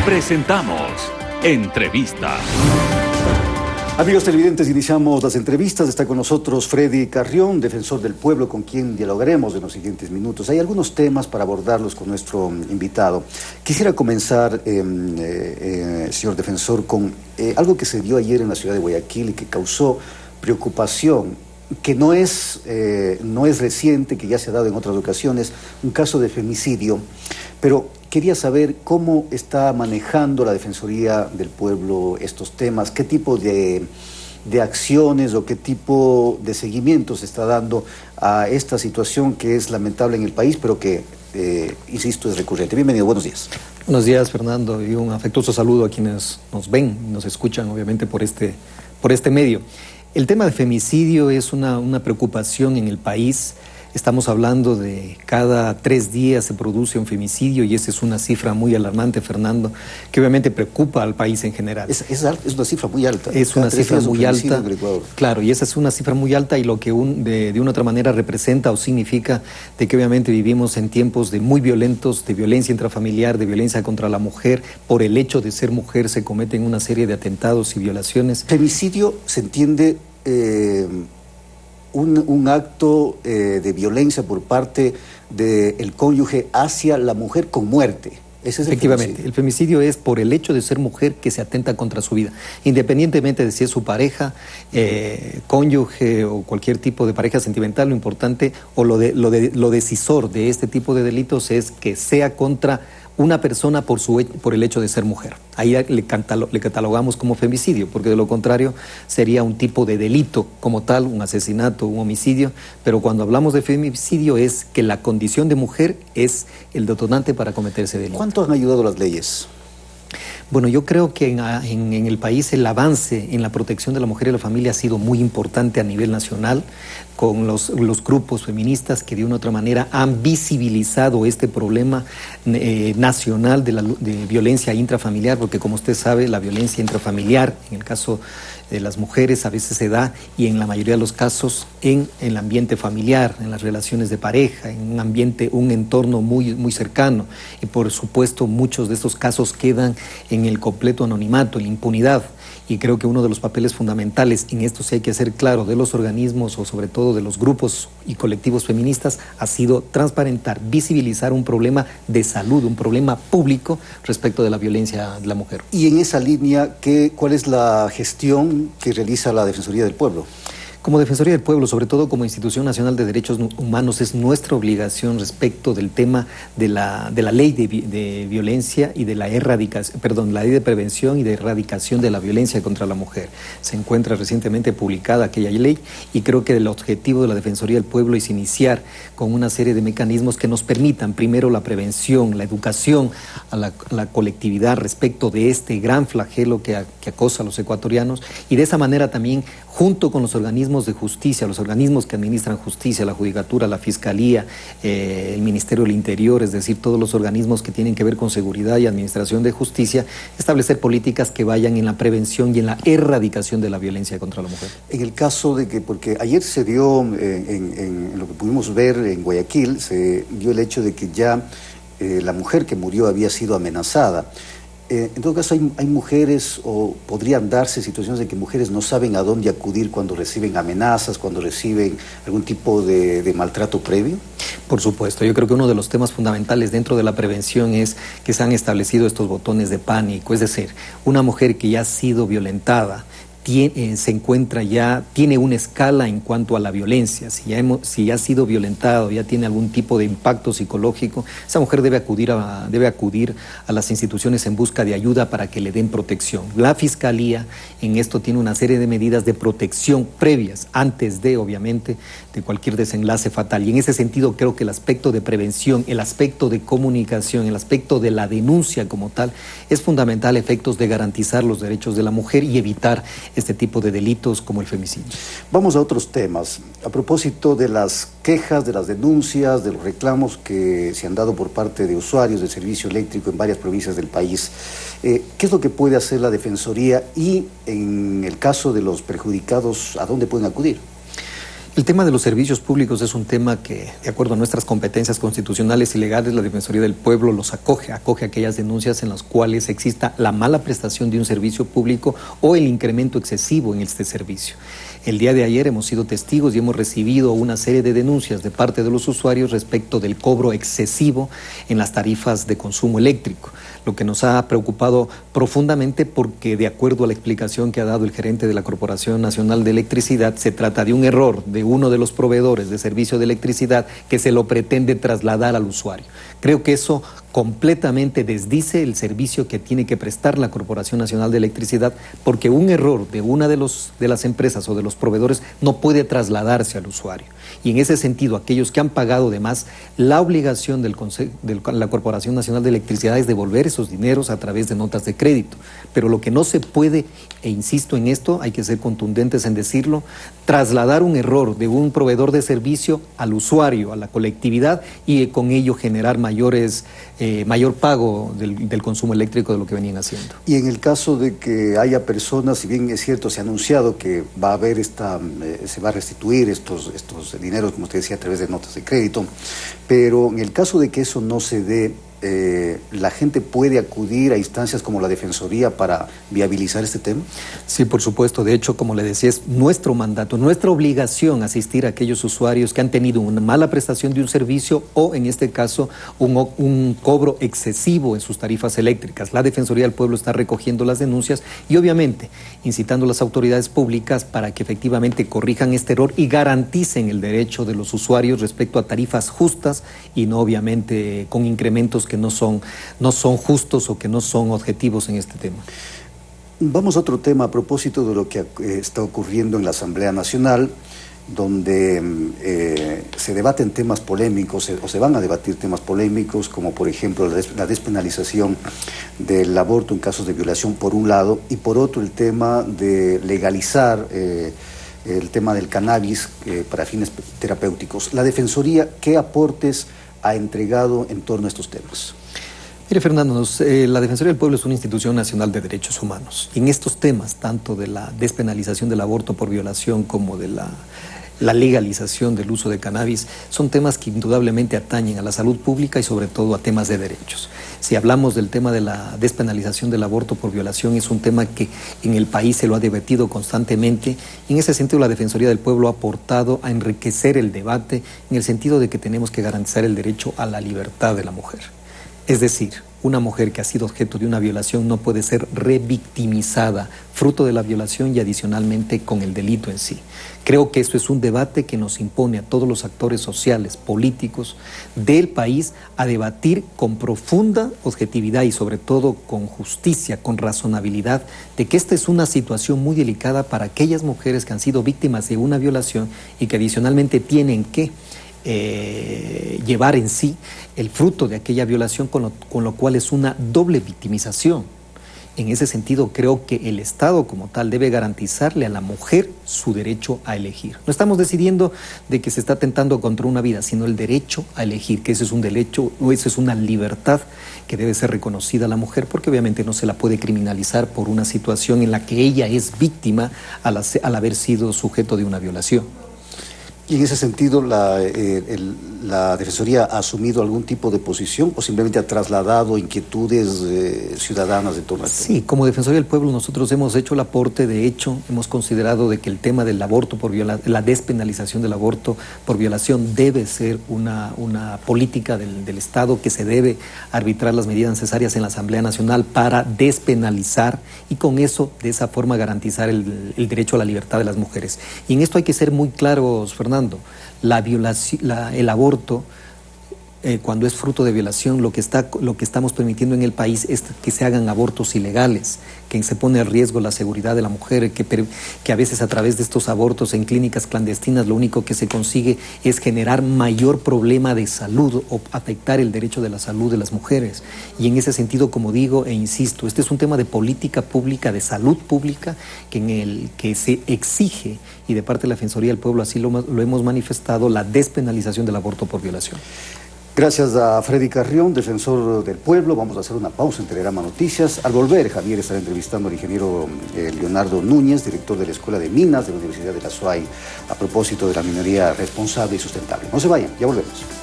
Presentamos Entrevista. Amigos televidentes, iniciamos las entrevistas. Está con nosotros Freddy Carrión, defensor del pueblo, con quien dialogaremos en los siguientes minutos. Hay algunos temas para abordarlos con nuestro invitado. Quisiera comenzar, señor defensor, con algo que se dio ayer en la ciudad de Guayaquil y que causó preocupación, que no es reciente, que ya se ha dado en otras ocasiones, un caso de femicidio. Pero quería saber cómo está manejando la Defensoría del Pueblo estos temas, qué tipo de acciones o qué tipo de seguimiento se está dando a esta situación que es lamentable en el país, pero que, insisto, es recurrente. Bienvenido, buenos días. Buenos días, Fernando, y un afectuoso saludo a quienes nos ven y nos escuchan, obviamente, por este medio. El tema de femicidio es una preocupación en el país. Estamos hablando de cada 3 días se produce un femicidio y esa es una cifra muy alarmante, Fernando, que obviamente preocupa al país en general. Es una cifra muy alta. Es una cifra muy alta, claro, y esa es una cifra muy alta y lo que de una otra manera representa o significa de que obviamente vivimos en tiempos muy violentos, de violencia intrafamiliar, de violencia contra la mujer. Por el hecho de ser mujer se cometen una serie de atentados y violaciones. Femicidio se entiende un acto de violencia por parte del cónyuge hacia la mujer con muerte. Ese es Efectivamente, el femicidio es por el hecho de ser mujer que se atenta contra su vida, independientemente de si es su pareja, cónyuge o cualquier tipo de pareja sentimental. Lo importante o lo decisor de este tipo de delitos es que sea contra una persona por el hecho de ser mujer. Ahí le catalogamos como femicidio, porque de lo contrario sería un tipo de delito como tal, un asesinato, un homicidio, pero cuando hablamos de femicidio es que la condición de mujer es el detonante para cometer ese delito. ¿Cuánto han ayudado las leyes? Bueno, yo creo que en el país el avance en la protección de la mujer y la familia ha sido muy importante a nivel nacional, con los grupos feministas que de una u otra manera han visibilizado este problema nacional de violencia intrafamiliar, porque como usted sabe, la violencia intrafamiliar, en el caso de las mujeres, a veces se da, y en la mayoría de los casos, en el ambiente familiar, en las relaciones de pareja, en un entorno muy, muy cercano. Y por supuesto, muchos de estos casos quedan en el completo anonimato, en la impunidad. Y creo que uno de los papeles fundamentales, en esto sí hay que hacer claro, de los organismos o sobre todo de los grupos y colectivos feministas, ha sido transparentar, visibilizar un problema de salud, un problema público respecto de la violencia de la mujer. Y en esa línea, ¿cuál es la gestión que realiza la Defensoría del Pueblo? Como Defensoría del Pueblo, sobre todo como Institución Nacional de Derechos Humanos, es nuestra obligación respecto del tema de la ley de violencia y de la ley de prevención y de erradicación de la violencia contra la mujer. Se encuentra recientemente publicada aquella ley y creo que el objetivo de la Defensoría del Pueblo es iniciar con una serie de mecanismos que nos permitan primero la prevención, la educación a la colectividad respecto de este gran flagelo que acosa a los ecuatorianos, y de esa manera también, junto con los organismos de justicia, los organismos que administran justicia, la Judicatura, la Fiscalía, el Ministerio del Interior, es decir, todos los organismos que tienen que ver con seguridad y administración de justicia, establecer políticas que vayan en la prevención y en la erradicación de la violencia contra la mujer. En el caso de que, porque ayer se dio, en lo que pudimos ver en Guayaquil, se dio el hecho de que ya la mujer que murió había sido amenazada. En todo caso, hay mujeres, o podrían darse situaciones de que mujeres no saben a dónde acudir cuando reciben amenazas, cuando reciben algún tipo de maltrato previo. Por supuesto, yo creo que uno de los temas fundamentales dentro de la prevención es que se han establecido estos botones de pánico, es decir, una mujer que ya ha sido violentada, tiene una escala en cuanto a la violencia. Si ya ha sido violentado, ya tiene algún tipo de impacto psicológico, esa mujer debe acudir a las instituciones en busca de ayuda para que le den protección. La Fiscalía en esto tiene una serie de medidas de protección previas, antes de, obviamente, de cualquier desenlace fatal. Y en ese sentido creo que el aspecto de prevención, el aspecto de comunicación, el aspecto de la denuncia como tal, es fundamental a efectos de garantizar los derechos de la mujer y evitar este tipo de delitos como el femicidio. Vamos a otros temas. A propósito de las quejas, de las denuncias, de los reclamos que se han dado por parte de usuarios del servicio eléctrico en varias provincias del país, ¿qué es lo que puede hacer la Defensoría y, en el caso de los perjudicados, a dónde pueden acudir? El tema de los servicios públicos es un tema que, de acuerdo a nuestras competencias constitucionales y legales, la Defensoría del Pueblo los acoge aquellas denuncias en las cuales exista la mala prestación de un servicio público o el incremento excesivo en este servicio. El día de ayer hemos sido testigos y hemos recibido una serie de denuncias de parte de los usuarios respecto del cobro excesivo en las tarifas de consumo eléctrico, lo que nos ha preocupado profundamente porque, de acuerdo a la explicación que ha dado el gerente de la Corporación Nacional de Electricidad, se trata de un error de uno de los proveedores de servicio de electricidad que se lo pretende trasladar al usuario. Creo que eso completamente desdice el servicio que tiene que prestar la Corporación Nacional de Electricidad, porque un error de una de las empresas o de los proveedores no puede trasladarse al usuario. Y en ese sentido, aquellos que han pagado de más, la obligación de la Corporación Nacional de Electricidad es devolver esos dineros a través de notas de crédito. Pero lo que no se puede, e insisto en esto, hay que ser contundentes en decirlo, trasladar un error de un proveedor de servicio al usuario, a la colectividad, y con ello generar mayor pago del consumo eléctrico de lo que venían haciendo. Y en el caso de que haya personas, si bien es cierto, se ha anunciado que va a haber se va a restituir estos dineros, como usted decía, a través de notas de crédito, pero en el caso de que eso no se dé, ¿la gente puede acudir a instancias como la Defensoría para viabilizar este tema? Sí, por supuesto. De hecho, como le decía, es nuestro mandato, nuestra obligación asistir a aquellos usuarios que han tenido una mala prestación de un servicio o, en este caso, un cobro excesivo en sus tarifas eléctricas. La Defensoría del Pueblo está recogiendo las denuncias y, obviamente, incitando a las autoridades públicas para que efectivamente corrijan este error y garanticen el derecho de los usuarios respecto a tarifas justas y no, obviamente, con incrementos que no son justos o que no son objetivos en este tema. Vamos a otro tema a propósito de lo que está ocurriendo en la Asamblea Nacional, donde se debaten temas polémicos o se van a debatir temas polémicos, como por ejemplo la despenalización del aborto en casos de violación por un lado, y por otro el tema de legalizar el tema del cannabis para fines terapéuticos. La Defensoría, ¿qué aportes ha entregado en torno a estos temas? Mire, Fernando, la Defensoría del Pueblo es una institución nacional de derechos humanos. Y en estos temas, tanto de la despenalización del aborto por violación como de la legalización del uso de cannabis, son temas que indudablemente atañen a la salud pública y sobre todo a temas de derechos. Si hablamos del tema de la despenalización del aborto por violación, es un tema que en el país se lo ha debatido constantemente y en ese sentido la Defensoría del Pueblo ha aportado a enriquecer el debate en el sentido de que tenemos que garantizar el derecho a la libertad de la mujer. Es decir, una mujer que ha sido objeto de una violación no puede ser revictimizada, fruto de la violación y adicionalmente con el delito en sí. Creo que eso es un debate que nos impone a todos los actores sociales, políticos del país a debatir con profunda objetividad y sobre todo con justicia, con razonabilidad, de que esta es una situación muy delicada para aquellas mujeres que han sido víctimas de una violación y que adicionalmente tienen que llevar en sí el fruto de aquella violación, con lo cual es una doble victimización. En ese sentido, creo que el Estado como tal debe garantizarle a la mujer su derecho a elegir. No estamos decidiendo de que se está atentando contra una vida, sino el derecho a elegir, que ese es un derecho, o eso es una libertad que debe ser reconocida a la mujer, porque obviamente no se la puede criminalizar por una situación en la que ella es víctima al haber sido sujeto de una violación. Y en ese sentido, ¿la Defensoría ha asumido algún tipo de posición o simplemente ha trasladado inquietudes ciudadanas de torno a esto? Sí, como Defensoría del Pueblo nosotros hemos hecho el aporte. De hecho, hemos considerado de que el tema del aborto por la despenalización del aborto por violación debe ser una política del Estado, que se debe arbitrar las medidas necesarias en la Asamblea Nacional para despenalizar y con eso, de esa forma, garantizar el derecho a la libertad de las mujeres. Y en esto hay que ser muy claros, Fernando. El aborto, cuando es fruto de violación, lo que estamos permitiendo en el país es que se hagan abortos ilegales, que se pone en riesgo la seguridad de la mujer, que a veces a través de estos abortos en clínicas clandestinas lo único que se consigue es generar mayor problema de salud o afectar el derecho de la salud de las mujeres. Y en ese sentido, como digo e insisto, este es un tema de política pública, de salud pública, en el que se exige, y de parte de la Defensoría del Pueblo así lo hemos manifestado, la despenalización del aborto por violación. Gracias a Freddy Carrión, defensor del pueblo. Vamos a hacer una pausa en Telegrama Noticias. Al volver, Javier estará entrevistando al ingeniero Leonardo Núñez, director de la Escuela de Minas de la Universidad de la SUAY, a propósito de la minería responsable y sustentable. No se vayan, ya volvemos.